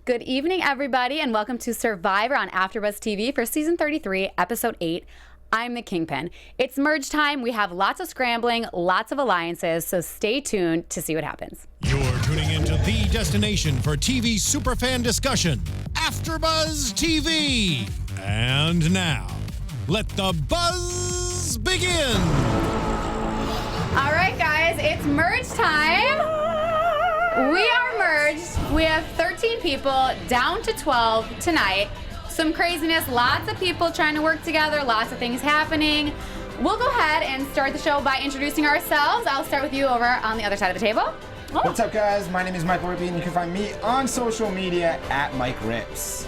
Good evening, everybody, and welcome to Survivor on AfterBuzz TV for Season 33, Episode 8. I'm the Kingpin. It's merge time. We have lots of scrambling, lots of alliances, so stay tuned to see what happens. You're tuning into the destination for TV superfan discussion, AfterBuzz TV. And now, let the buzz begin. All right, guys, it's merge time. We are merged. We have 13 people, down to 12 tonight. Some craziness, lots of people trying to work together, lots of things happening. We'll go ahead and start the show by introducing ourselves. I'll start with you over on the other side of the table. Oh. What's up, guys? My name is Michael Rippe, and you can find me on social media at Mike Rips.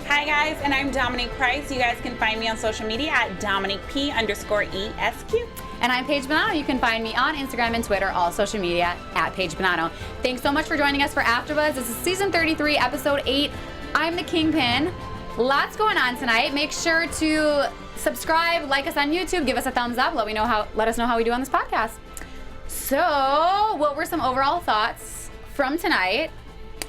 Hi, guys, and I'm Domonique Price. You guys can find me on social media at DomoniqueP_ESQ. And I'm Paige Bonanno. You can find me on Instagram and Twitter, all social media at Paige Bonanno. Thanks so much for joining us for AfterBuzz. This is Season 33, Episode 8. I'm the Kingpin. Lots going on tonight. Make sure to subscribe, like us on YouTube, give us a thumbs up, let us know how we do on this podcast. So, what were some overall thoughts from tonight?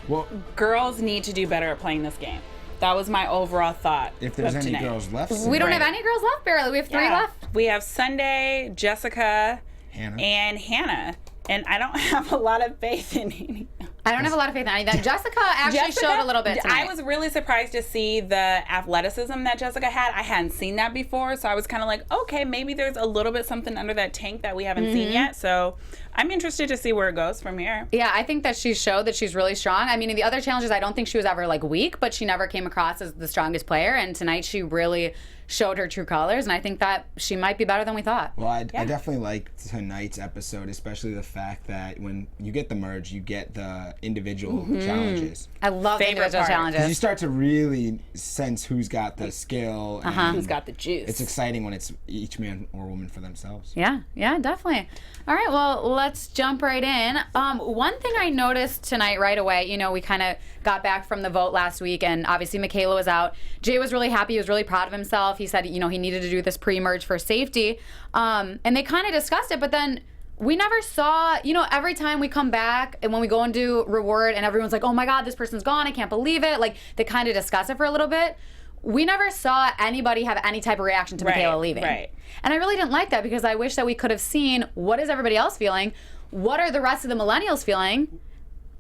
Well, girls need to do better at playing this game. That was my overall thought. If there's any girls left, we don't have any girls left, barely. We have 3 left. We have Sunday, Jessica, and Hannah. And I don't have a lot of faith in any. I don't have a lot of faith in any of them. Jessica actually showed a little bit tonight. I was really surprised to see the athleticism that Jessica had. I hadn't seen that before, so I was kind of like, okay, maybe there's a little bit something under that tank that we haven't seen yet. So I'm interested to see where it goes from here. Yeah, I think that she showed that she's really strong. I mean, in the other challenges, I don't think she was ever like weak, but she never came across as the strongest player. And tonight she really showed her true colors, and I think that she might be better than we thought. Well, I definitely liked tonight's episode, especially the fact that when you get the merge, you get the individual challenges. I love the individual challenges. 'Cause you start to really sense who's got the skill and who's got the juice. It's exciting when it's each man or woman for themselves. Yeah, definitely. All right, well, let's jump right in. One thing I noticed tonight right away, you know, we kind of got back from the vote last week, and obviously Michaela was out. Jay was really happy. He was really proud of himself. He said, you know, he needed to do this pre-merge for safety. And they kind of discussed it, but then we never saw, you know, every time we come back and when we go and do reward and everyone's like, oh my God, this person's gone, I can't believe it. Like, they kind of discuss it for a little bit. We never saw anybody have any type of reaction to Michaela leaving. Right. And I really didn't like that because I wish that we could have seen what is everybody else feeling, what are the rest of the millennials feeling.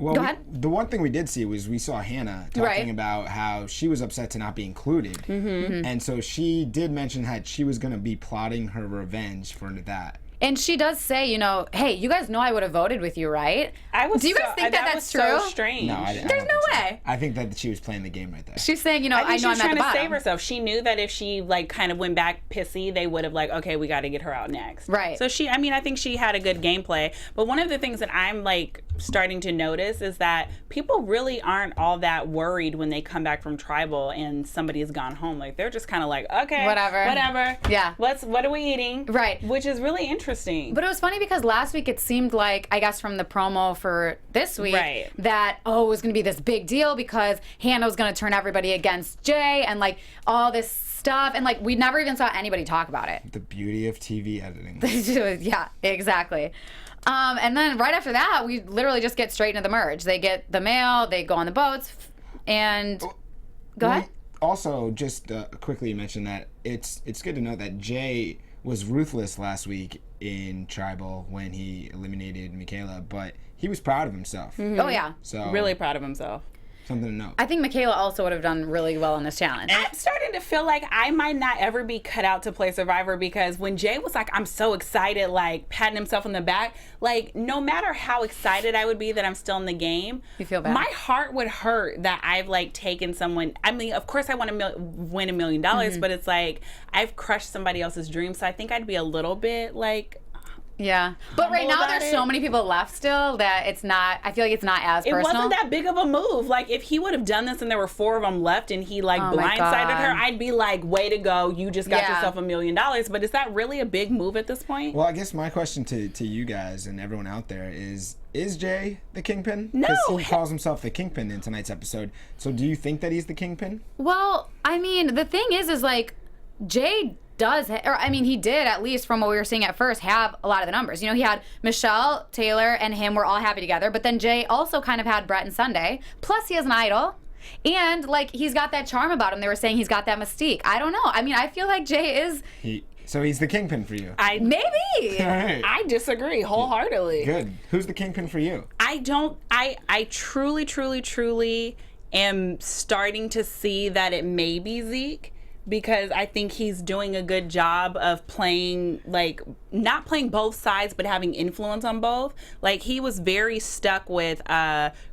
Well, Go ahead. The one thing we did see was we saw Hannah talking about how she was upset to not be included. And so she did mention that she was going to be plotting her revenge for that. And she does say, you know, hey, you guys know I would have voted with you, right? Do you guys think that that's true? So strange. No, There's no way. I think that she was playing the game right there. She's saying, you know, I know I'm at the bottom. She's trying to save herself. She knew that if she like kind of went back pissy, they would have like, okay, we got to get her out next. Right. So I think she had a good gameplay. But one of the things that I'm like starting to notice is that people really aren't all that worried when they come back from tribal and somebody has gone home. Like they're just kind of like, okay, whatever. Yeah. What are we eating? Right. Which is really interesting. But it was funny because last week it seemed like, I guess from the promo for this week, that, it was going to be this big deal because Hannah was going to turn everybody against Jay and like all this stuff. And like we never even saw anybody talk about it. The beauty of TV editing. Yeah, exactly. And then right after that, we literally just get straight into the merge. They get the mail, they go on the boats, and go ahead. Also, just quickly mention that it's good to know that Jay was ruthless last week in Tribal when he eliminated Michaela, but he was proud of himself. Oh, yeah. So really proud of himself. Something to know. I think Michaela also would have done really well in this challenge. I'm starting to feel like I might not ever be cut out to play Survivor because when Jay was like, I'm so excited, like patting himself on the back, like no matter how excited I would be that I'm still in the game, you feel bad. My heart would hurt that I've like taken someone. I mean, of course I want to win $1 million, but it's like I've crushed somebody else's dream. So I think I'd be a little bit like, yeah, but right now there's so many people left still that it's not, I feel like it's not as personal. It wasn't that big of a move. Like if he would have done this and there were 4 of them left and he like blindsided her, I'd be like, way to go, you just got yourself $1 million. But is that really a big move at this point? Well, I guess my question to you guys and everyone out there is Jay the Kingpin? No. Because he calls himself the Kingpin in tonight's episode. So do you think that he's the Kingpin? Well, I mean, the thing is like, Jay he did, at least from what we were seeing at first, have a lot of the numbers. You know, he had Michelle, Taylor, and him were all happy together, but then Jay also kind of had Brett and Sunday. Plus, he has an idol. And like he's got that charm about him. They were saying he's got that mystique. I don't know. I mean, I feel like Jay is. So he's the kingpin for you. Maybe. All right. I disagree wholeheartedly. Good. Who's the kingpin for you? I truly am starting to see that it may be Zeke, because I think he's doing a good job of playing, like, not playing both sides, but having influence on both. Like, he was very stuck with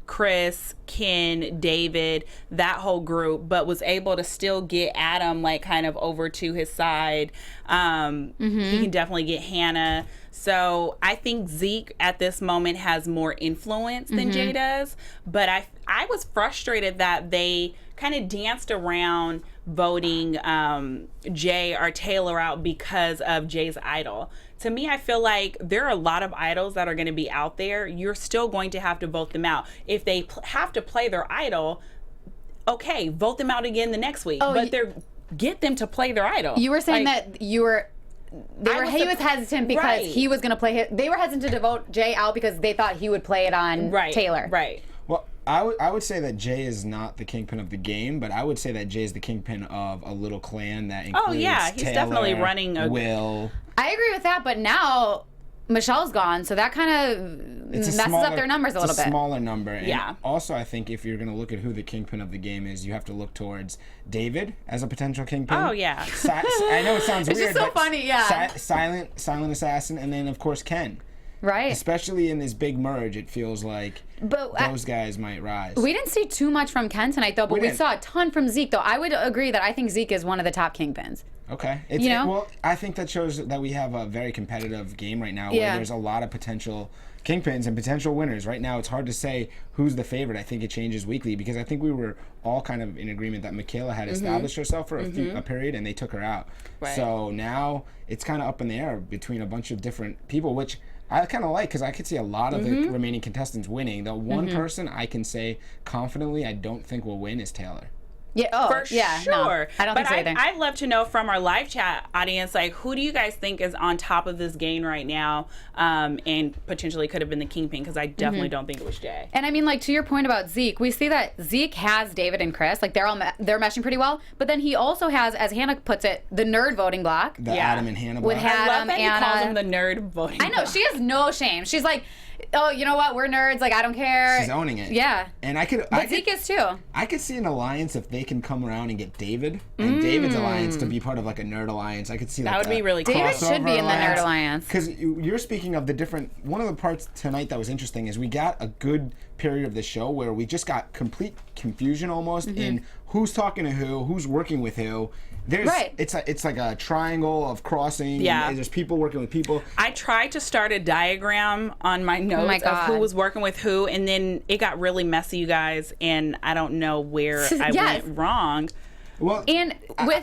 Chris, Ken, David, that whole group, but was able to still get Adam, like, kind of over to his side. He can definitely get Hannah. So I think Zeke at this moment has more influence than Jay does. But I was frustrated that they kind of danced around voting Jay or Taylor out because of Jay's idol. To me, I feel like there are a lot of idols that are going to be out there. You're still going to have to vote them out. If they have to play their idol, okay, vote them out again the next week. But get them to play their idol. You were saying that he was hesitant because he was going to play it. They were hesitant to vote Jay out because they thought he would play it on Taylor. Right. Well, I would say that Jay is not the kingpin of the game, but I would say that Jay is the kingpin of a little clan that includes he's Taylor, definitely running Will. I agree with that, but now Michelle's gone, so that kind of messes up their numbers a little bit. It's a smaller number. And yeah. Also, I think if you're going to look at who the kingpin of the game is, you have to look towards David as a potential kingpin. Oh, yeah. I know it sounds weird, just so but funny, yeah. Silent assassin, and then, of course, Ken. Right. Especially in this big merge, it feels like those guys might rise. We didn't see too much from Ken tonight, though, but we saw a ton from Zeke, though. I would agree that I think Zeke is one of the top kingpins. Okay. Well, I think that shows that we have a very competitive game right now where there's a lot of potential kingpins and potential winners. Right now, it's hard to say who's the favorite. I think it changes weekly because I think we were all kind of in agreement that Michaela had established herself for a period and they took her out. Right. So now it's kind of up in the air between a bunch of different people, which I kind of like because I could see a lot of the remaining contestants winning. The one person I can say confidently I don't think will win is Taylor. Yeah, for sure. No, I don't think so either. I'd love to know from our live chat audience, like, who do you guys think is on top of this game right now, and potentially could have been the kingpin? Because I definitely don't think it was Jay. And I mean, like, to your point about Zeke, we see that Zeke has David and Chris, like they're meshing pretty well. But then he also has, as Hannah puts it, the nerd voting block. The Adam and Hannah block. With Adam, I love that Anna. He calls him the nerd voting block. I know, she has no shame. She's like, oh, you know what? We're nerds. Like, I don't care. She's owning it. Yeah. And Zeke is too. I could see an alliance if they can come around and get David and David's alliance to be part of like a nerd alliance. I could see that would be really cool. David should be in the nerd alliance. Because you're speaking of the different. One of the parts tonight that was interesting is we got a good period of the show where we just got complete confusion almost in who's talking to who's working with who. It's like a triangle of crossing. Yeah. There's people working with people. I tried to start a diagram on my notes of who was working with who, and then it got really messy, you guys, and I don't know where I went wrong. Well, and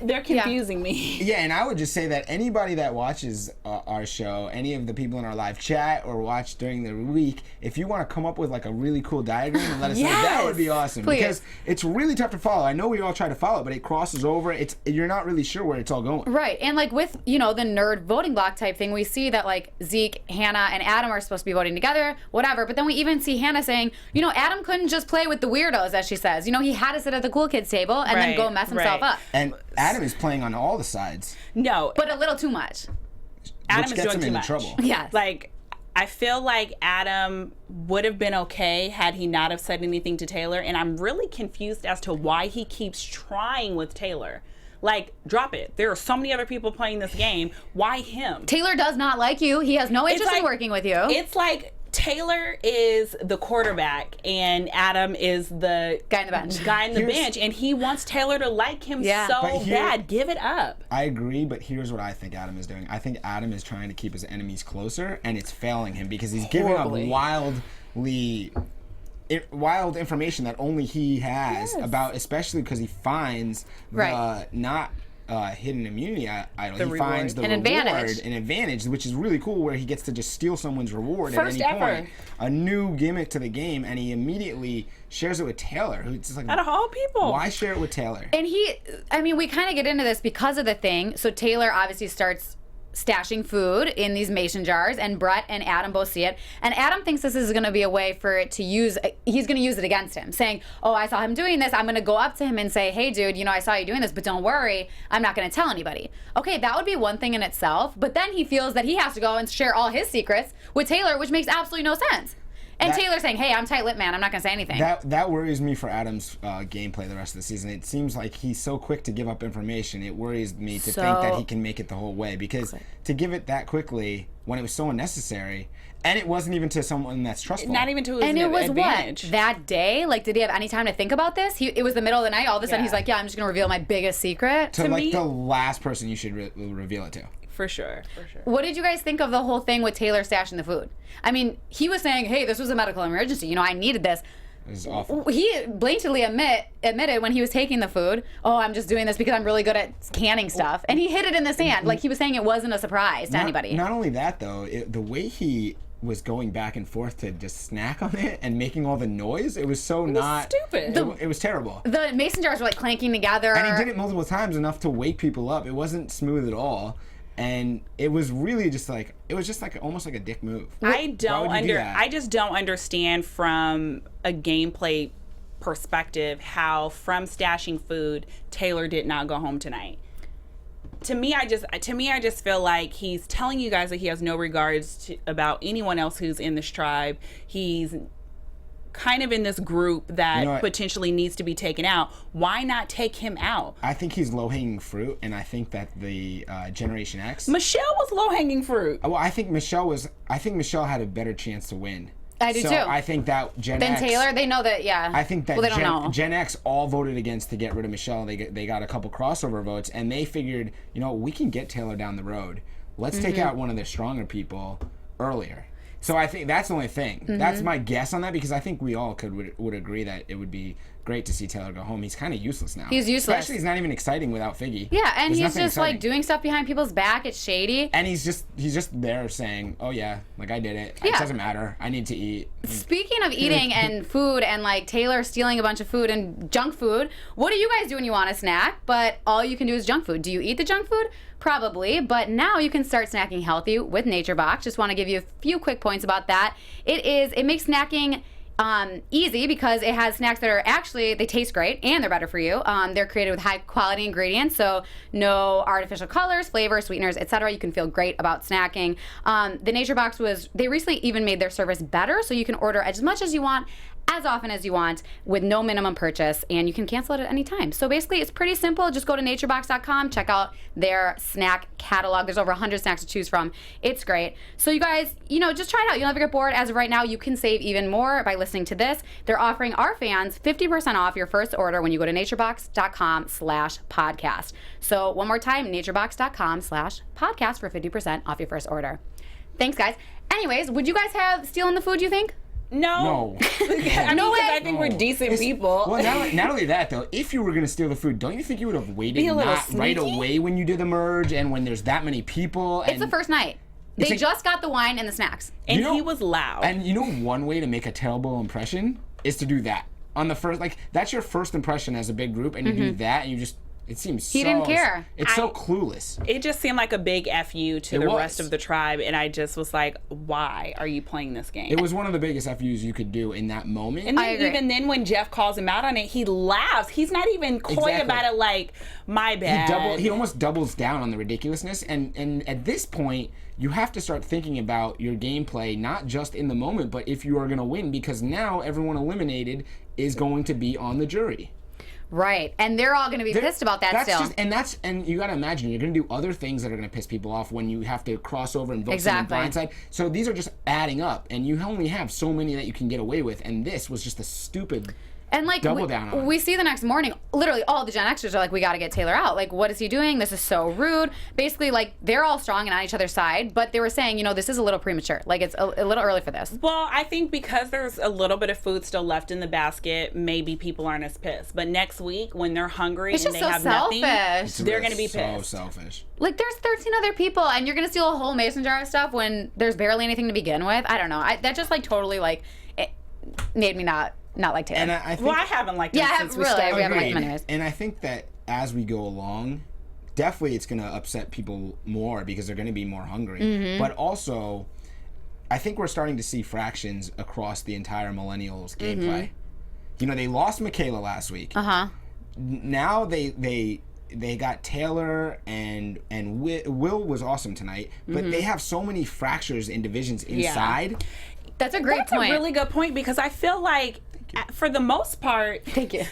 they're confusing me. Yeah, and I would just say that anybody that watches our show, any of the people in our live chat or watch during the week, if you want to come up with like a really cool diagram and let us know, that would be awesome. Please. Because it's really tough to follow. I know we all try to follow it, but it crosses over. You're not really sure where it's all going. Right, and like with the nerd voting block type thing, we see that like Zeke, Hannah, and Adam are supposed to be voting together, whatever. But then we even see Hannah saying, Adam couldn't just play with the weirdos, as she says. He had to sit at the cool kids table and then go mess himself up. And Adam is playing on all the sides. No. But a little too much. Adam which is gets doing him too into much. trouble. Yes. Like, I feel like Adam would have been okay had he not have said anything to Taylor, and I'm really confused as to why he keeps trying with Taylor. Like, drop it. There are so many other people playing this game. Why him? Taylor does not like you. He has no interest in working with you. It's like Taylor is the quarterback and Adam is the guy in the bench. And he wants Taylor to like him so bad. Give it up. I agree, but here's what I think Adam is doing. I think Adam is trying to keep his enemies closer, and it's failing him because he's giving up wild information that only he has about, especially because he finds the not hidden immunity idol. He finds the reward, an advantage, which is really cool, where he gets to just steal someone's reward at any point. A new gimmick to the game, and he immediately shares it with Taylor, who's just like, out of all people, why share it with Taylor? And we kind of get into this because of the thing. So Taylor obviously starts stashing food in these mason jars, and Brett and Adam both see it. And Adam thinks this is going to be a way for it to use, he's going to use it against him, saying, oh, I saw him doing this. I'm going to go up to him and say, hey, dude, I saw you doing this, but don't worry, I'm not going to tell anybody. Okay, that would be one thing in itself, but then he feels that he has to go and share all his secrets with Taylor, which makes absolutely no sense. And Taylor's saying, hey, I'm tight-lipped, man. I'm not going to say anything. That worries me for Adam's gameplay the rest of the season. It seems like he's so quick to give up information. It worries me to think that he can make it the whole way. Because to give it that quickly when it was so unnecessary, and it wasn't even to someone that's trustful. Not even to his advantage. And it was advantage. What? That day? Like, did he have any time to think about this? It was the middle of the night. All of a sudden, he's like, yeah, I'm just going to reveal my biggest secret. To like the last person you should reveal it to. For sure. What did you guys think of the whole thing with Taylor stashing the food? I mean, he was saying, hey, this was a medical emergency. I needed this. It was awful. He blatantly admitted when he was taking the food, oh, I'm just doing this because I'm really good at canning stuff. And he hid it in the sand. Like, he was saying it wasn't a surprise to anybody. Not only that, though, the way he was going back and forth to just snack on it and making all the noise, it was so stupid. It was terrible. The mason jars were like clanking together. And he did it multiple times, enough to wake people up. It wasn't smooth at all. And it was really just like, almost like a dick move. I just don't understand from a gameplay perspective how from stashing food Taylor did not go home tonight. To me, I just feel like he's telling you guys that he has no regards about anyone else who's in this tribe. He's kind of in this group that potentially needs to be taken out. Why not take him out? I think he's low-hanging fruit, and I think that the Generation X... Michelle was low-hanging fruit. Well, I think Michelle had a better chance to win. I do too. I think that Gen X... Then Taylor, they know that, yeah. I think that they don't know. Gen X all voted against to get rid of Michelle. They got a couple crossover votes, and they figured, we can get Taylor down the road. Let's take out one of the stronger people earlier. So I think that's the only thing. That's my guess on that, because I think we all would agree that it would be great to see Taylor go home. He's kind of useless now. He's useless. Especially he's not even exciting without Figgy. Yeah, and he's just like doing stuff behind people's back. It's shady. And he's just there saying, "Oh yeah, like I did it. It doesn't matter. I need to eat." Speaking of eating and food, and like Taylor stealing a bunch of food and junk food, what do you guys do when you want a snack, but all you can do is junk food? Do you eat the junk food? Probably, but now you can start snacking healthy with NatureBox. Just want to give you a few quick points about that. It makes snacking easy because it has snacks that are actually, they taste great and they're better for you. They're created with high quality ingredients, so no artificial colors, flavors, sweeteners, etc. You can feel great about snacking. The NatureBox they recently even made their service better, so you can order as much as you want, as often as you want, with no minimum purchase, and you can cancel it at any time. So basically, it's pretty simple. Just go to naturebox.com, check out their snack catalog. There's over 100 snacks to choose from. It's great. So you guys, just try it out. You'll never get bored. As of right now, you can save even more by listening to this. They're offering our fans 50% off your first order when you go to naturebox.com/podcast. So one more time, naturebox.com/podcast for 50% off your first order. Thanks, guys. Anyways, would you guys have stealing the food, you think? No. I think we're decent people. Well, not only that, though, if you were going to steal the food, don't you think you would have waited right away when you did the merge and when there's that many people? It's the first night. They just got the wine and the snacks. And he was loud. And one way to make a terrible impression is to do that. On the first, that's your first impression as a big group, and you do that, and you just... It seems he didn't care. It's so clueless. It just seemed like a big FU to the rest of the tribe, and I just was like, why are you playing this game? It was one of the biggest FUs you could do in that moment. And then, even then when Jeff calls him out on it, he laughs. He's not even coy about it like, my bad. He almost doubles down on the ridiculousness, and at this point, you have to start thinking about your gameplay, not just in the moment, but if you are going to win, because now everyone eliminated is going to be on the jury. Right, and they're all going to be pissed about that still. And you got to imagine you're going to do other things that are going to piss people off when you have to cross over and vote someone Blindside. So these are just adding up, and you only have so many that you can get away with. And this was just a stupid. And double down on it. We see the next morning, literally all the Gen Xers are like, we got to get Taylor out. Like, what is he doing? This is so rude. Basically, they're all strong and on each other's side, but they were saying, this is a little premature. Like, it's a little early for this. Well, I think because there's a little bit of food still left in the basket, maybe people aren't as pissed. But next week, when they're hungry and they have nothing, they're going to be pissed. So selfish. Like, there's 13 other people, and you're going to steal a whole mason jar of stuff when there's barely anything to begin with? I don't know. That just, totally, it made me not like Taylor. And I think, I haven't liked him since we started. We haven't liked him anyways. And I think that as we go along, definitely it's going to upset people more because they're going to be more hungry. But also, I think we're starting to see fractions across the entire Millennials gameplay. You know, they lost Michaela last week. Now they got Taylor and Will was awesome tonight, but they have so many fractures in divisions inside. That's a great point. That's a really good point, because I feel like for the most part, Thank you.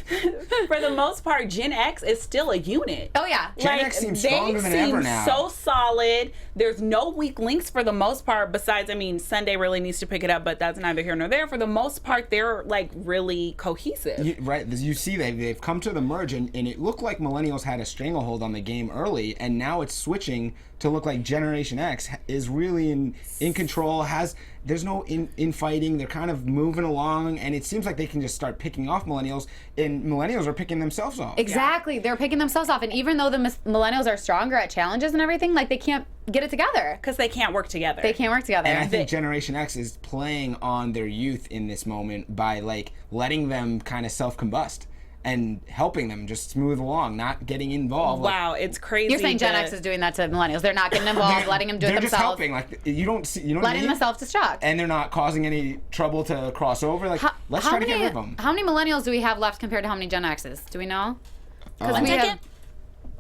for the most part, Gen X is still a unit. Oh yeah. Gen X seems stronger than ever now. So solid. There's no weak links for the most part. Besides, I mean, Sunday really needs to pick it up, but that's neither here nor there. For the most part, they're like really cohesive. Right. You see, they've come to the merge, and it looked like Millennials had a stranglehold on the game early, and now it's switching to look like Generation X is really in control. There's no infighting. They're kind of moving along, and it seems like they can just start picking off Millennials, and Millennials are picking themselves off. Exactly. They're picking themselves off, and even though the Millennials are stronger at challenges and everything, like they can't get it together. Because they can't work together. They can't work together. And I think Generation X is playing on their youth in this moment by like letting them kind of self-combust and helping them just smooth along, not getting involved. Wow, it's crazy. You're saying Gen X is doing that to Millennials. They're not getting involved, letting them do it they're themselves. They're just helping. Like, you don't letting themselves destruct. And they're not causing any trouble to cross over. Like, let's try to get rid of them. How many Millennials do we have left compared to how many Gen X's? Do we know? Because we have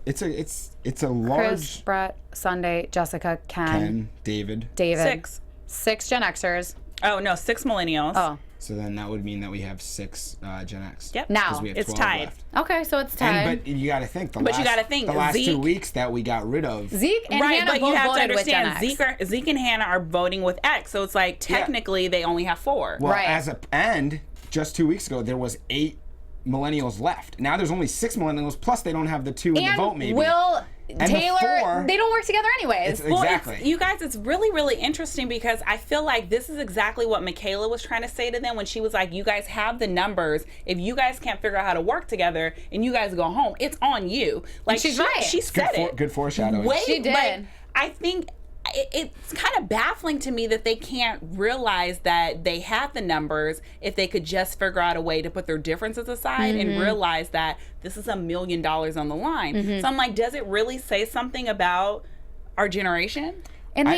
it's a large. Chris, Brett, Sunday, Jessica, Ken, David. 6 Gen Xers. Oh no, 6 Millennials. Oh. So then that would mean that we have 6 Gen X. Yep. Now we have it's 12 tied. left. Okay, so it's tied. But you got to think the last Zeke, 2 weeks that we got rid of. Zeke and right, Hannah but both you have to voted with Gen understand X. Zeke and Hannah are voting with X, so it's like technically they only have 4. Well, Right. and just 2 weeks ago there was 8 Millennials left. Now there's only 6 Millennials, plus they don't have the 2 in the vote maybe. Will, And Taylor, the 4, they don't work together anyways. Exactly. You guys, it's really, really interesting because I feel like this is exactly what Michaela was trying to say to them when she was like, you guys have the numbers. If you guys can't figure out how to work together and you guys go home, it's on you. Like, she's right. She said it. Good foreshadowing. She did. Like, I think it's kind of baffling to me that they can't realize that they have the numbers if they could just figure out a way to put their differences aside and realize that this is $1 million on the line. So I'm like, does it really say something about our generation? And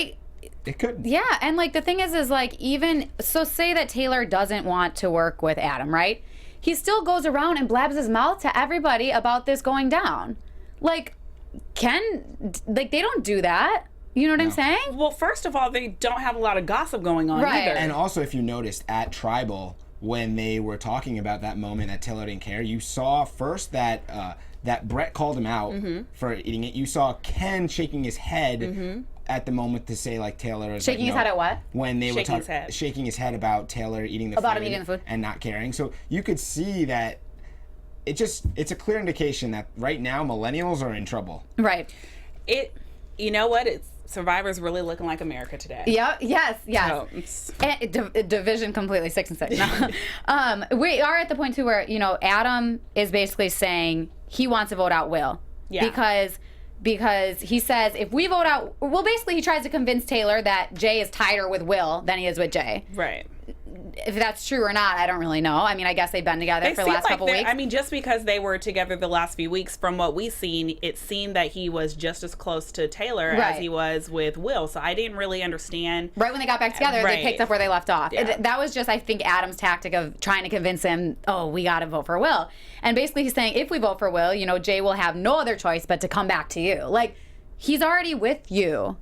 it could. Yeah, and like the thing is like even so, say that Taylor doesn't want to work with Adam, right? He still goes around and blabs his mouth to everybody about this going down. Like, they don't do that. You know what I'm saying? Well, first of all, they don't have a lot of gossip going on either. And also, if you noticed at Tribal, when they were talking about that moment that Taylor didn't care, you saw first that that Brett called him out for eating it. You saw Ken shaking his head at the moment to say like Taylor is shaking his head at what? When they were shaking his head about Taylor eating the food and not caring. So you could see that it's a clear indication that right now Millennials are in trouble. Right. You know what? Survivor's really looking like America today. Yeah. Yes. So, and division completely 6 and 6. No. We are at the point too where Adam is basically saying he wants to vote out Will. Yeah. Because he says if we vote out, well, basically he tries to convince Taylor that Jay is tighter with Will than he is with Jay. Right. If that's true or not, I don't really know. I mean, I guess they've been together for the last couple weeks. I mean, just because they were together the last few weeks, from what we've seen, it seemed that he was just as close to Taylor as he was with Will. So I didn't really understand. Right when they got back together, they picked up where they left off. Yeah. That was just, I think, Adam's tactic of trying to convince him, we got to vote for Will. And basically he's saying, if we vote for Will, Jay will have no other choice but to come back to you. Like, he's already with you.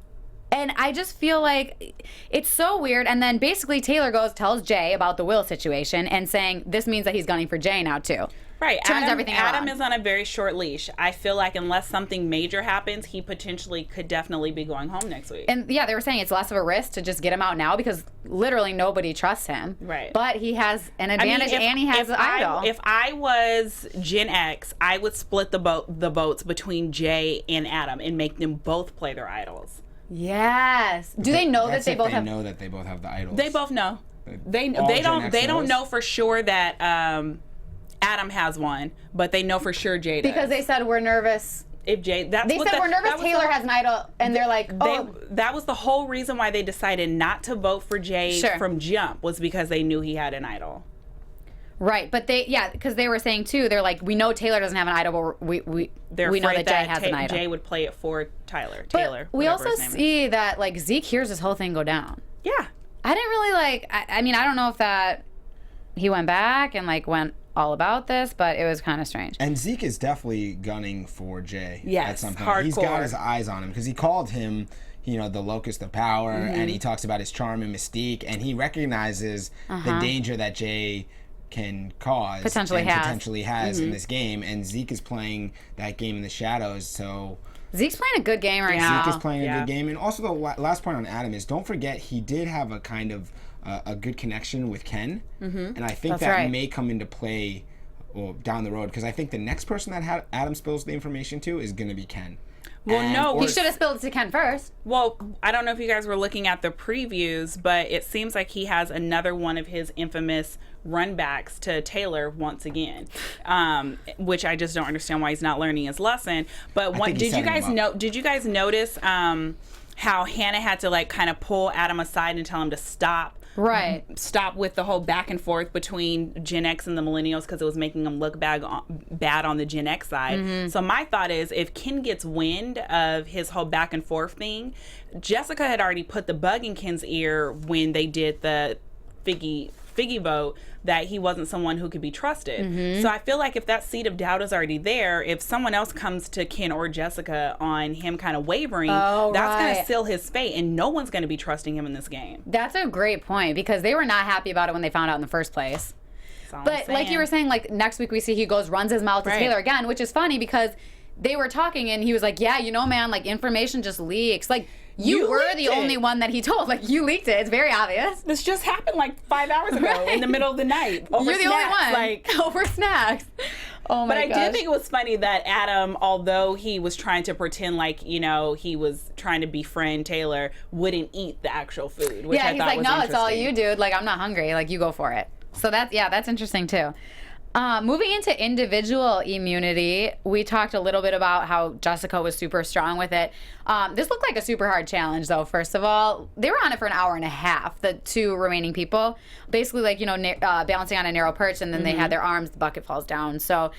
And I just feel like it's so weird. And then basically Taylor tells Jay about the Will situation and saying this means that he's gunning for Jay now too. Right. Adam is on a very short leash. I feel like unless something major happens, he potentially could definitely be going home next week. And yeah, they were saying it's less of a risk to just get him out now because literally nobody trusts him. Right. But he has an advantage and he has an idol. If I was Gen X, I would split the votes between Jay and Adam and make them both play their idols. Yes. Do they know that they both have? They know that they both have the idols. They both know. They don't know for sure that Adam has one, but they know for sure Jay does. Because they said we're nervous. If Jay, we're nervous Taylor has an idol, and they're like, that was the whole reason why they decided not to vote for Jay from jump was because they knew he had an idol. Right, but because they were saying too, they're like, we know Taylor doesn't have an idol, but we know that Jay has an idol. Jay would play it for Taylor. We also see that like Zeke hears this whole thing go down. Yeah. I didn't really I mean, I don't know if that he went back and like went all about this, but it was kind of strange. And Zeke is definitely gunning for Jay. Yes, at some point. hardcore. He's got his eyes on him because he called him, the locust of power, and he talks about his charm and mystique, and he recognizes the danger that Jay can cause potentially has in this game, and Zeke is playing that game in the shadows. So Zeke's playing a good game right now. Zeke is playing a good game, and also the last point on Adam is don't forget he did have a kind of a good connection with Ken, and I think that may come into play down the road because I think the next person that Adam spills the information to is going to be Ken. Well, he should have spilled it to Ken first. Well, I don't know if you guys were looking at the previews, but it seems like he has another one of his infamous runbacks to Taylor once again, which I just don't understand why he's not learning his lesson. But did you guys notice how Hannah had to like kind of pull Adam aside and tell him to stop? Right. Stop with the whole back and forth between Gen X and the Millennials because it was making them look bad on the Gen X side. So my thought is if Ken gets wind of his whole back and forth thing, Jessica had already put the bug in Ken's ear when they did the Figgy vote that he wasn't someone who could be trusted. So I feel like if that seed of doubt is already there, if someone else comes to Ken or Jessica on him kind of wavering, that's going to seal his fate, and no one's going to be trusting him in this game. That's a great point because they were not happy about it when they found out in the first place. But like you were saying, like next week we see he runs his mouth to Taylor again, which is funny because they were talking and he was like, yeah, man, like information just leaks. Like you were the only one that he told. Like you leaked it. It's very obvious. This just happened like 5 hours ago in the middle of the night. Over You're the only one. Like over snacks. Oh my gosh. But I did think it was funny that Adam, although he was trying to pretend like, he was trying to befriend Taylor, wouldn't eat the actual food. Which I he's thought like, was no, it's all interesting. you, dude. Like I'm not hungry. Like you go for it. So that's interesting too. Moving into individual immunity, we talked a little bit about how Jessica was super strong with it. This looked like a super hard challenge, though. First of all, they were on it for an hour and a half, the two remaining people. Basically, like, balancing on a narrow perch, and then they had their arms, the bucket falls down. So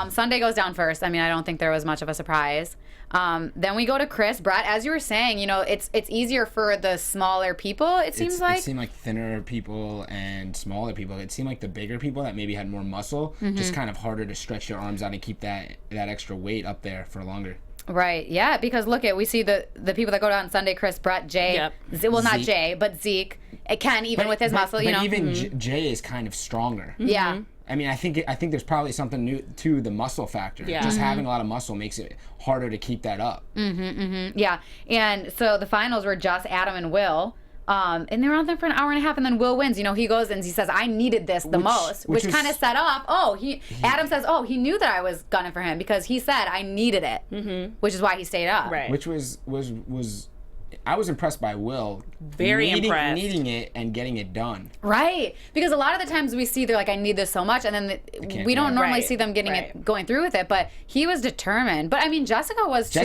Sunday goes down first. I mean, I don't think there was much of a surprise. Then we go to Chris. Brett, as you were saying, it's easier for the smaller people, it seems like. It seemed like thinner people and smaller people. It seemed like the bigger people that maybe had more muscle, just kind of harder to stretch your arms out and keep that extra weight up there for longer. Right, yeah, because we see the people that go down Sunday, Chris, Brett, Jay. Yep. Well, not Zeke. Jay, but Zeke. Ken, even with his muscle, But even Jay is kind of stronger. Yeah. I mean, I think there's probably something new to the muscle factor. Yeah. Just having a lot of muscle makes it harder to keep that up. Yeah, and so the finals were just Adam and Will. And they were on there for an hour and a half, and then Will wins. He goes and he says, "I needed this the most," which kind of set off. Adam says, he knew that I was gunning for him because he said I needed it, which is why he stayed up. Right. Which was I was impressed by Will. Very impressed. Needing it and getting it done. Right. Because a lot of the times we see they're like, I need this so much, and then we don't normally see them going through with it, but he was determined. But I mean, Jessica was too.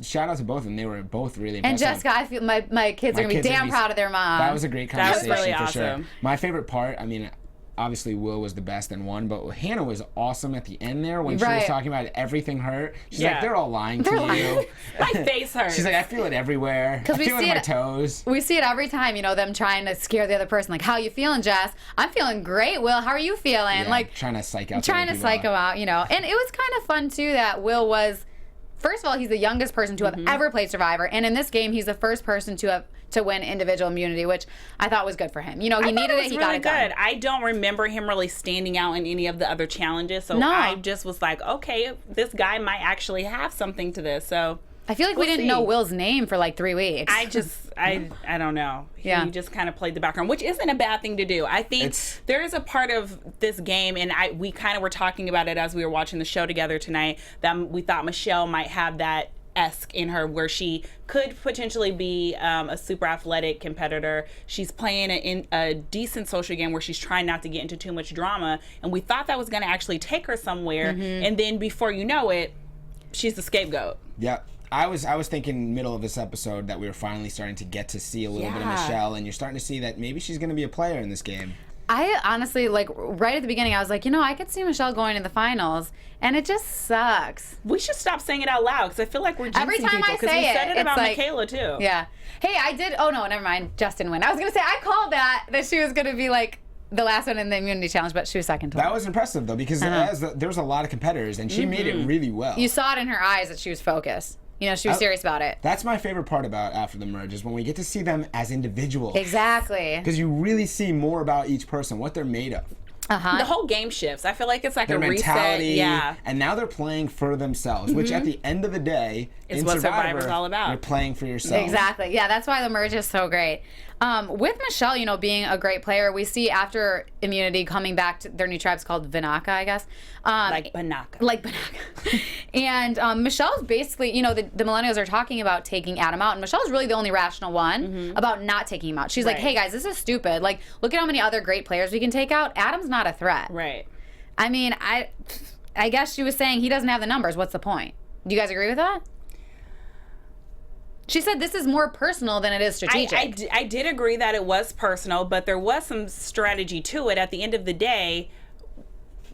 Shout out to both of them. They were both really impressive. And Jessica, I feel my kids are going to be damn proud of their mom. That was a great conversation. That was really for awesome. Sure. My favorite part, I mean, obviously Will was the best and won, but Hannah was awesome at the end there when she was talking about everything hurt. She's like, they're all lying to you. My face hurts. She's like, I feel it everywhere. I feel it in my toes. We see it every time, them trying to scare the other person. Like, how you feeling, Jess? I'm feeling great, Will. How are you feeling? Yeah, like trying to psych out. Trying to psych him out, And it was kind of fun, too, that Will was, first of all, he's the youngest person to have ever played Survivor. And in this game, he's the first person to win individual immunity, which I thought was good for him. He needed it. He got it done. I don't remember him really standing out in any of the other challenges. So I just was like, okay, this guy might actually have something to this. So I feel like we didn't know Will's name for like 3 weeks. I don't know. He just kind of played the background, which isn't a bad thing to do. I think there is a part of this game, and we kind of were talking about it as we were watching the show together tonight, that we thought Michelle might have that esque in her where she could potentially be a super athletic competitor. She's playing a decent social game where she's trying not to get into too much drama, and we thought that was going to actually take her somewhere, and then before you know it, she's the scapegoat. Yeah. I was thinking middle of this episode that we were finally starting to get to see a little bit of Michelle, and you're starting to see that maybe she's going to be a player in this game. I honestly, like, right at the beginning, I was like, I could see Michelle going to the finals, and it just sucks. We should stop saying it out loud, because I feel like we're jinxing Every time people, I because say we said it, it about it's like- Michaela, too. Yeah. Hey, I did. Oh, no, never mind. Justin win. I was going to say, I called that she was going to be, like, the last one in the immunity challenge, but she was second to That him. was impressive, though, because there was a lot of competitors, and she made it really well. You saw it in her eyes that she was focused. She was serious about it. That's my favorite part about After the Merge, is when we get to see them as individuals. Exactly. Because you really see more about each person, what they're made of. The whole game shifts. I feel like it's like Their a mentality. reset. Yeah. And now they're playing for themselves, which at the end of the day, It's in what Survivor, Survivor's all about. You're playing for yourself. Exactly. Yeah, that's why the merge is so great. With Michelle, being a great player, we see after immunity coming back to their new tribe's called Vinaka, I guess. Like Banaka. Like Banaka. And Michelle's basically, the millennials are talking about taking Adam out, and Michelle's really the only rational one about not taking him out. She's like, hey guys, this is stupid. Like, look at how many other great players we can take out. Adam's not a threat. Right. I mean, I guess she was saying he doesn't have the numbers. What's the point? Do you guys agree with that? She said this is more personal than it is strategic. I did agree that it was personal, but there was some strategy to it. At the end of the day,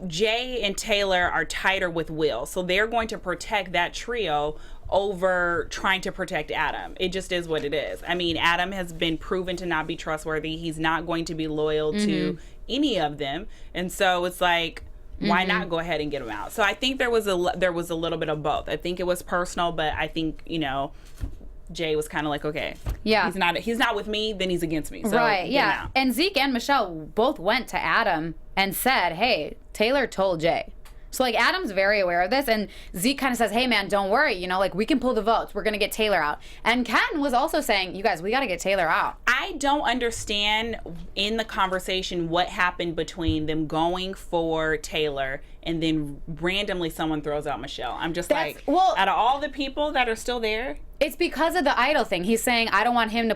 Jay and Taylor are tighter with Will, so they're going to protect that trio over trying to protect Adam. It just is what it is. I mean, Adam has been proven to not be trustworthy. He's not going to be loyal to any of them, and so it's like, why not go ahead and get him out? So I think there was a little bit of both. I think it was personal, but I think Jay was kind of like, okay, yeah, he's not with me, then he's against me. So right, yeah. And Zeke and Michelle both went to Adam and said, hey, Taylor told Jay. So, like, Adam's very aware of this, and Zeke kind of says, hey, man, don't worry, we can pull the votes. We're going to get Taylor out. And Ken was also saying, you guys, we got to get Taylor out. I don't understand in the conversation what happened between them going for Taylor and then randomly someone throws out Michelle. I'm just out of all the people that are still there. It's because of the idol thing. He's saying, I don't want Jay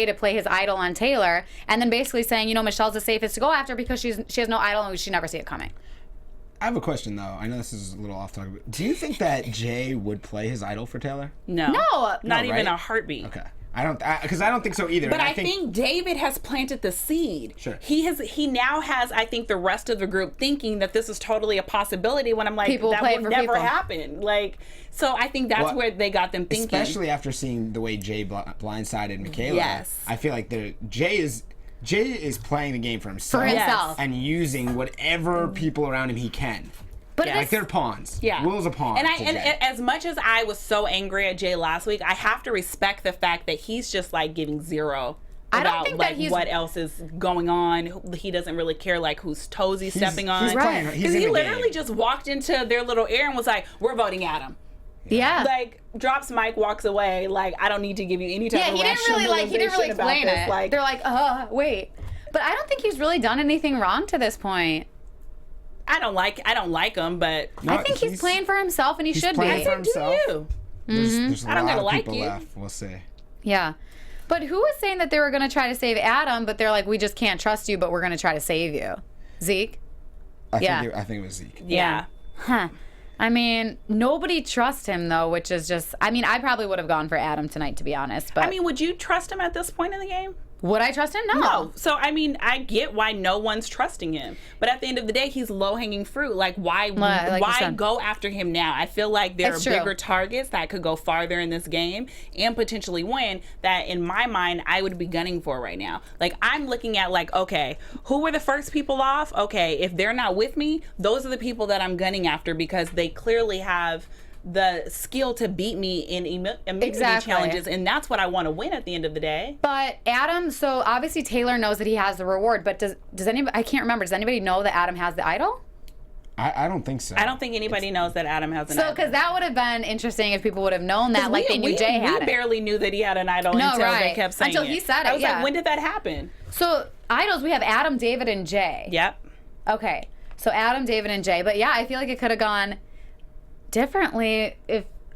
to play his idol on Taylor, and then basically saying, Michelle's the safest to go after because she has no idol and we should never see it coming. I have a question, though. I know this is a little off topic, but do you think that Jay would play his idol for Taylor? No. Not even a heartbeat. Okay. I don't think so either. But I think David has planted the seed. Sure. He now has, I think, the rest of the group thinking that this is totally a possibility when I'm like, that would never happen. Like, so I think that's where they got them thinking. Especially after seeing the way Jay blindsided Michaela. Yes. I feel like Jay is playing the game for himself. And using whatever people around him he can. But like they're pawns. Yeah. Will's a pawn. And as much as I was so angry at Jay last week, I have to respect the fact that he's just like giving zero about what else is going on. He doesn't really care like whose toes he's stepping on. Because he literally just walked into their little air and was like, we're voting Adam. Yeah. Like, drops mic, walks away. Like, I don't need to give you any type of rationalization. He didn't really explain it. Like, they're like, wait. But I don't think he's really done anything wrong to this point. I don't like him, but I think he's playing for himself, and he should be. I said, do you? There's a I don't lot gotta of like people you. left. We'll see. Yeah. But who was saying that they were going to try to save Adam, but they're like, we just can't trust you, but we're going to try to save you? Zeke? I think it was Zeke. Yeah. Huh. I mean, nobody trusts him, though, which is just... I mean, I probably would have gone for Adam tonight, to be honest. But I mean, would you trust him at this point in the game? Would I trust him? No. So, I mean, I get why no one's trusting him. But at the end of the day, he's low-hanging fruit. Like, why go after him now? I feel like there are bigger targets that could go farther in this game and potentially win that, in my mind, I would be gunning for right now. Like, I'm looking at, like, okay, who were the first people off? Okay, if they're not with me, those are the people that I'm gunning after because they clearly have the skill to beat me in immunity challenges, and that's what I want to win at the end of the day. But Adam, so obviously Taylor knows that he has the reward, but does anybody, I can't remember, does anybody know that Adam has the idol? I don't think so. I don't think anybody knows that Adam has an idol. So, because that would have been interesting if people would have known that, like they knew Jay had it. We barely knew that he had an idol until they kept saying until he said it, I was like, when did that happen? So, idols, we have Adam, David, and Jay. Yep. Okay. So, Adam, David, and Jay. But yeah, I feel like it could have gone differently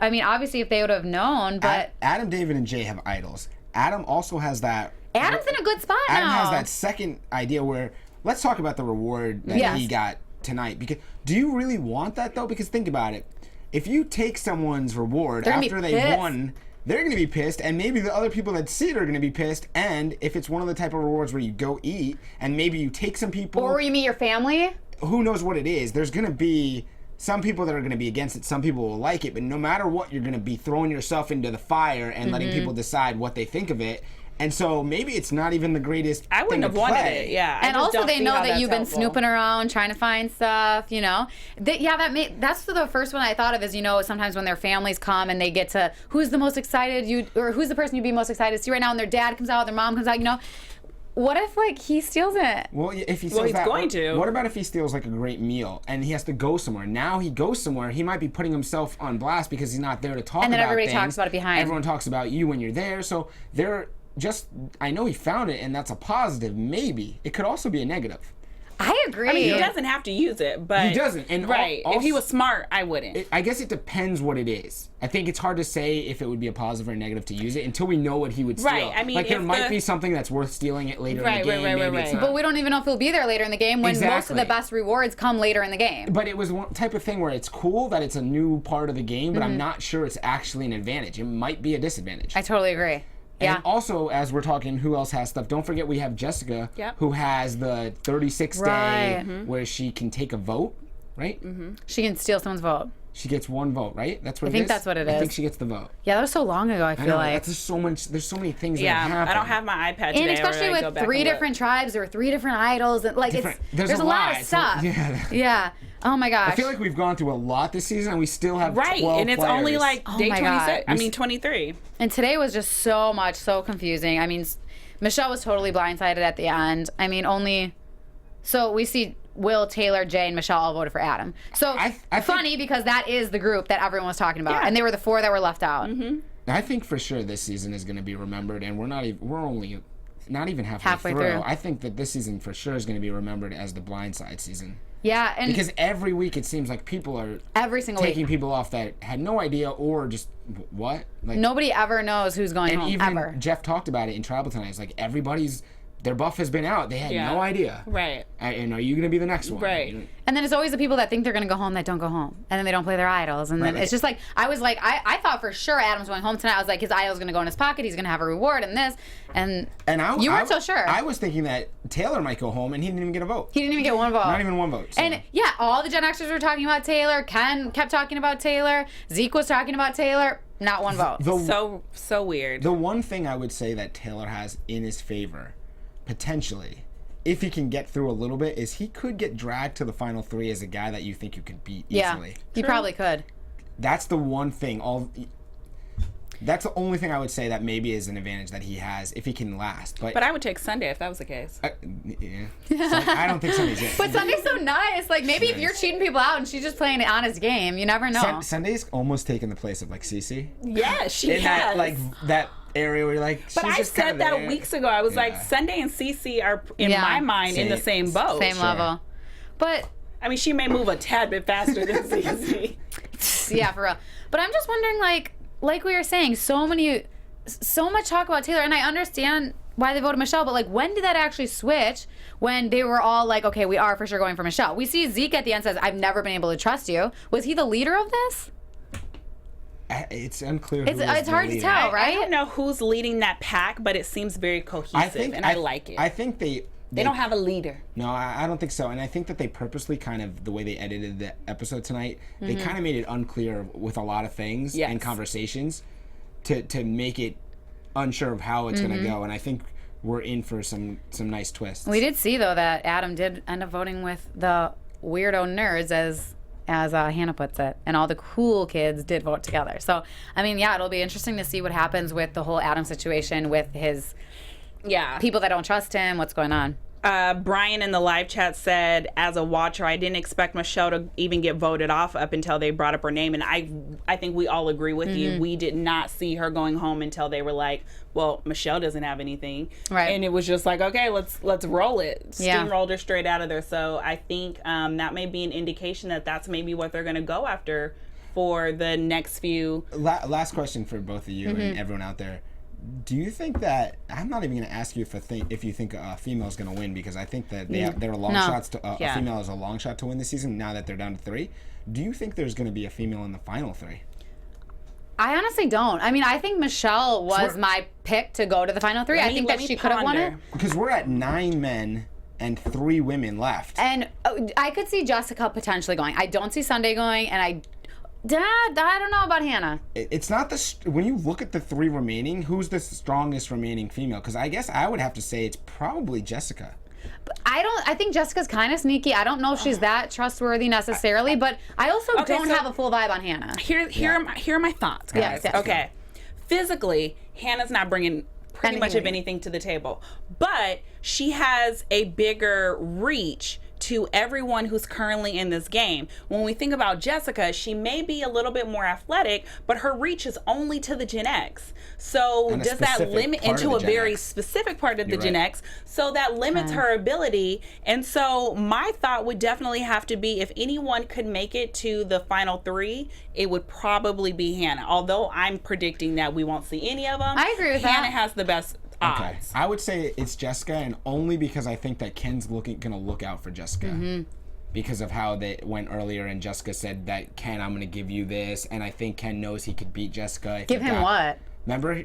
obviously if they would have known, but... Adam, David, and Jay have idols. Adam also has that... Adam's in a good spot now. Adam has that second idea where... Let's talk about the reward that he got tonight. Because do you really want that, though? Because think about it. If you take someone's reward after they won they're going to be pissed, and maybe the other people that see it are going to be pissed. And if it's one of the type of rewards where you go eat, and maybe you take some people, or you meet your family, who knows what it is? There's going to be some people that are going to be against it. Some people will like it, but no matter what, you're going to be throwing yourself into the fire and letting people decide what they think of it. And so maybe it's not even the greatest. I wouldn't have wanted it. Yeah. And also they know that you've been snooping around trying to find stuff, you know. That's the first one I thought of is, you know, sometimes when their families come and they get to who's the most excited or who's the person you'd be most excited to see right now, and their dad comes out, their mom comes out, you know. What if, like, he steals it? Well, if he steals he's going to. What about if he steals, like, a great meal and he has to go somewhere? Now he goes somewhere. He might be putting himself on blast because he's not there to talk about And then everybody things. talks about it behind. Everyone talks about you when you're there. So I know he found it, and that's a positive, maybe. It could also be a negative. I agree. I mean, he doesn't have to use it, but... He doesn't. And right. Also, if he was smart, I wouldn't. I guess it depends what it is. I think it's hard to say if it would be a positive or a negative to use it until we know what he would steal. Right. I mean, like, there might be something that's worth stealing it later in the game. Right. But we don't even know if he'll be there later in the game when most of the best rewards come later in the game. But it was one type of thing where it's cool that it's a new part of the game, but I'm not sure it's actually an advantage. It might be a disadvantage. I totally agree. And also, as we're talking, who else has stuff? Don't forget we have Jessica, who has the 36 day where she can take a vote, right? She can steal someone's vote. She gets one vote, right? That's what I think that's what it is. I think she gets the vote. Yeah, that was so long ago, I feel like. There's so many things that Yeah, happen. I don't have my iPad today. And especially with 3 different tribes or 3 different idols. And, like, there's a lot of stuff. Yeah. Oh, my gosh. I feel like we've gone through a lot this season, and we still have 12 and it's players. only like day 26. I mean, 23. And today was just so confusing. I mean, Michelle was totally blindsided at the end. I mean, so we see Will, Taylor, Jay, and Michelle all voted for Adam. So funny because that is the group that everyone was talking about, and they were the 4 that were left out. I think for sure this season is going to be remembered, and we're only not even halfway through. I think that this season for sure is going to be remembered as the Blindside season. Yeah, and because every week it seems like people are taking people off that had no idea or just what. Like, nobody ever knows who's going home. And even ever. Jeff talked about it in Tribal tonight. It's like their buff has been out. They had no idea. Right. And are you going to be the next one? Right. And then it's always the people that think they're going to go home that don't go home. And then they don't play their idols. And then it's just like, I was like, I thought for sure Adam's going home tonight. I was like, his idol's going to go in his pocket. He's going to have a reward and this. And you weren't so sure. I was thinking that Taylor might go home and he didn't even get a vote. He didn't even get one vote. Not even one vote. So. And yeah, all the Gen Xers were talking about Taylor. Ken kept talking about Taylor. Zeke was talking about Taylor. Not one vote. So weird. The one thing I would say that Taylor has in his favor, potentially, if he can get through a little bit, is he could get dragged to the final 3 as a guy that you think you could beat easily. Yeah, he probably could. That's the one thing. That's the only thing I would say that maybe is an advantage that he has if he can last. But I would take Sunday if that was the case. I don't think Sunday's it. But Sunday's so nice. Like, maybe if you're cheating people out and she's just playing an honest game, you never know. Sunday's almost taken the place of, like, Cece. Yeah, she has. That, like, that area where you're like, but I said that weeks ago. I was like, Sunday and Cece are, in my mind, in the same boat. Same level. But I mean, she may move a tad bit faster than Cece. Yeah, for real. But I'm just wondering, like we were saying, so much talk about Taylor, and I understand why they voted Michelle, but like, when did that actually switch? When they were all like, okay, we are for sure going for Michelle. We see Zeke at the end says, I've never been able to trust you. Was he the leader of this? It's unclear. It's hard to tell, right? I don't know who's leading that pack, but it seems very cohesive, and I like it. I think they don't have a leader. No, I don't think so. And I think that they purposely kind of, the way they edited the episode tonight, they kind of made it unclear with a lot of things and conversations to make it unsure of how it's going to go. And I think we're in for some nice twists. We did see, though, that Adam did end up voting with the weirdo nerds, as Hannah puts it, and all the cool kids did vote together. So, I mean, yeah, it'll be interesting to see what happens with the whole Adam situation with his people that don't trust him, what's going on. Brian in the live chat said, as a watcher, I didn't expect Michelle to even get voted off up until they brought up her name. And I think we all agree with you. We did not see her going home until they were like, well, Michelle doesn't have anything. Right. And it was just like, okay, let's roll it. Steamrolled her straight out of there. So I think that may be an indication that that's maybe what they're going to go after for the next few. Last question for both of you and everyone out there. Do you think that, I'm not even going to ask you if you think a female is going to win, because I think that they're long shots a female is a long shot to win this season now that they're down to 3. Do you think there's going to be a female in the final 3? I honestly don't. I mean, I think Michelle was my pick to go to the final 3. I think that she could have won it. Because we're at 9 men and 3 women left. And I could see Jessica potentially going. I don't see Sunday going, and I don't know about Hannah. It's not when you look at the 3 remaining, who's the strongest remaining female? Because I guess I would have to say it's probably Jessica. But I think Jessica's kind of sneaky. I don't know if she's that trustworthy necessarily, but I also don't have a full vibe on Hannah. Here are my thoughts, guys. Yes. Okay. Physically, Hannah's not bringing pretty much of anything to the table, but she has a bigger reach to everyone who's currently in this game. When we think about Jessica, she may be a little bit more athletic, but her reach is only to the Gen X. So does that limit into a very specific part of the Gen X? So that limits her ability. And so my thought would definitely have to be, if anyone could make it to the final 3, it would probably be Hannah. Although I'm predicting that we won't see any of them. I agree with that. Hannah has the best Okay. I would say it's Jessica, and only because I think that Ken's gonna look out for Jessica because of how they went earlier, and Jessica said that Ken, I'm gonna give you this, and I think Ken knows he could beat Jessica. Give him what? Remember,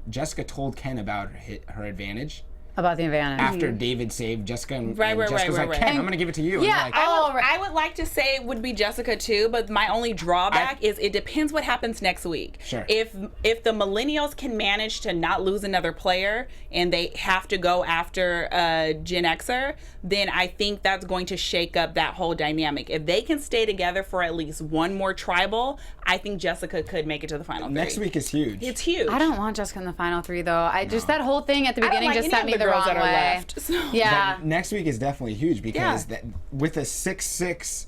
Jessica told Ken about her advantage. About the advantage. After David saved Jessica, and Right. Jessica's like, Ken, I'm gonna give it to you. Yeah. And I would like to say it would be Jessica too, but my only drawback is it depends what happens next week. Sure. If the Millennials can manage to not lose another player and they have to go after a Gen Xer, then I think that's going to shake up that whole dynamic. If they can stay together for at least one more tribal, I think Jessica could make it to the final 3. Next week is huge. It's huge. I don't want Jessica in the final 3 though. Just that whole thing at the beginning just set me the wrong way. Yeah. But next week is definitely huge because with a 6-6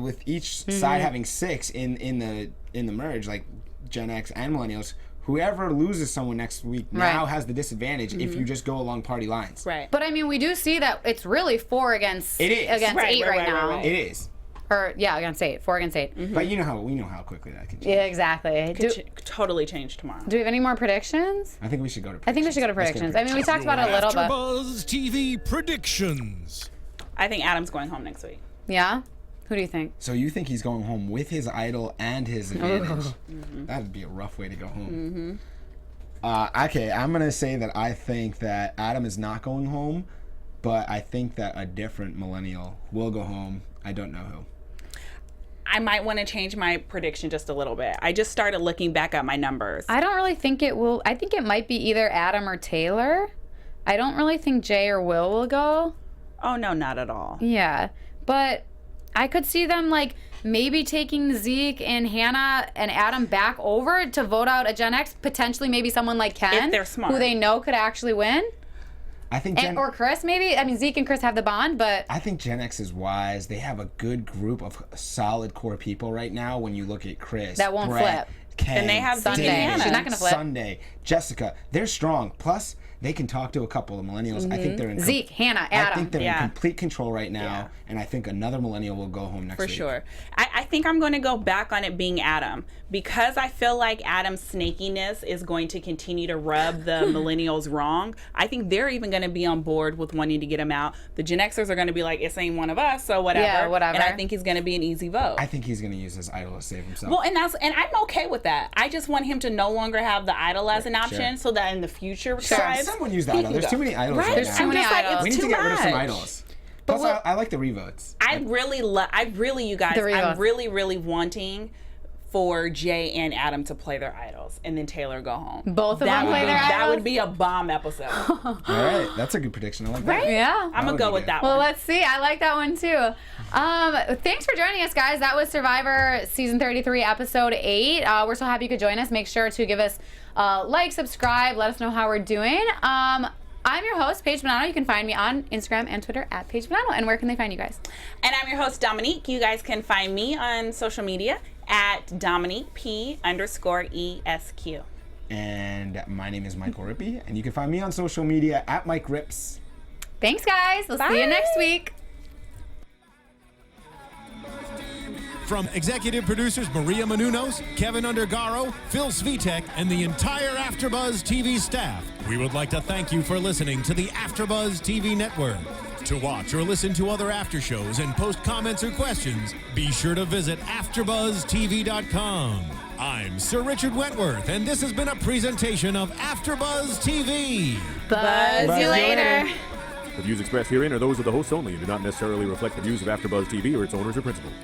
with each side having 6 in the merge, like Gen X and Millennials, whoever loses someone next week now has the disadvantage if you just go along party lines. Right. But I mean, we do see that it's really 4 against 8 right now. It is. Or against 8. 4 against 8. But we know how quickly that can change. Yeah, exactly. Could totally change tomorrow. Do we have any more predictions? I think we should go to predictions. I think we should go to predictions. I mean, we talked about it a little bit. AfterBuzz TV predictions. I think Adam's going home next week. Yeah? Who do you think? So you think he's going home with his idol and his advantage? That'd be a rough way to go home. Okay, I'm going to say that I think that Adam is not going home, but I think that a different millennial will go home. I don't know who. I might want to change my prediction just a little bit. I just started looking back at my numbers. I don't really think it will. I think it might be either Adam or Taylor. I don't really think Jay or Will go. Oh, no, not at all. Yeah. But I could see them maybe taking Zeke and Hannah and Adam back over to vote out a Gen X, potentially maybe someone like Ken, if they're smart, who they know could actually win. I think or Chris, maybe. I mean, Zeke and Chris have the bond, but I think Gen X is wise. They have a good group of solid core people right now. When you look at Chris, that won't Brett, flip. Ken, and they have Sunday. Hannah. She's not going to flip. Sunday, Jessica, they're strong. Plus, they can talk to a couple of millennials. I think they're in Zeke, Hannah, Adam. I think they're in complete control right now, and I think another millennial will go home next week. For sure. I think I'm going to go back on it being Adam, because I feel like Adam's snakiness is going to continue to rub the millennials wrong. I think they're even going to be on board with wanting to get him out. The Gen Xers are going to be like, it's ain't one of us, so whatever. Yeah, whatever. And I think he's going to be an easy vote. I think he's going to use his idol to save himself. Well, and I'm okay with that. I just want him to no longer have the idol as an option, so that in the future tribes, someone use the idol. There's too many idols right There's now. too many idols. We need to get rid of some idols. Plus, I like the revotes. I'm really, really wanting for Jay and Adam to play their idols, and then Taylor go home. Both of them play their idols? That would be a bomb episode. All right, that's a good prediction. I like that. Right? Yeah. I'm going to go with that one. Well, let's see. I like that one, too. Thanks for joining us, guys. That was Survivor Season 33, Episode 8. We're so happy you could join us. Make sure to give us subscribe, let us know how we're doing. I'm your host, Paige Bonanno. You can find me on Instagram and Twitter at Paige Bonanno. And where can they find you guys? And I'm your host, Domonique. You guys can find me on social media at DomoniqueP_ESQ. And my name is Michael Rippe, and you can find me on social media at Mike Rips. Thanks, guys. We'll see you next week. From executive producers Maria Menounos, Kevin Undergaro, Phil Svitek, and the entire AfterBuzz TV staff, we would like to thank you for listening to the AfterBuzz TV network. To watch or listen to other after shows and post comments or questions, be sure to visit AfterBuzzTV.com. I'm Sir Richard Wentworth, and this has been a presentation of AfterBuzz TV. Buzz you later. The views expressed herein are those of the hosts only and do not necessarily reflect the views of AfterBuzz TV or its owners or principals.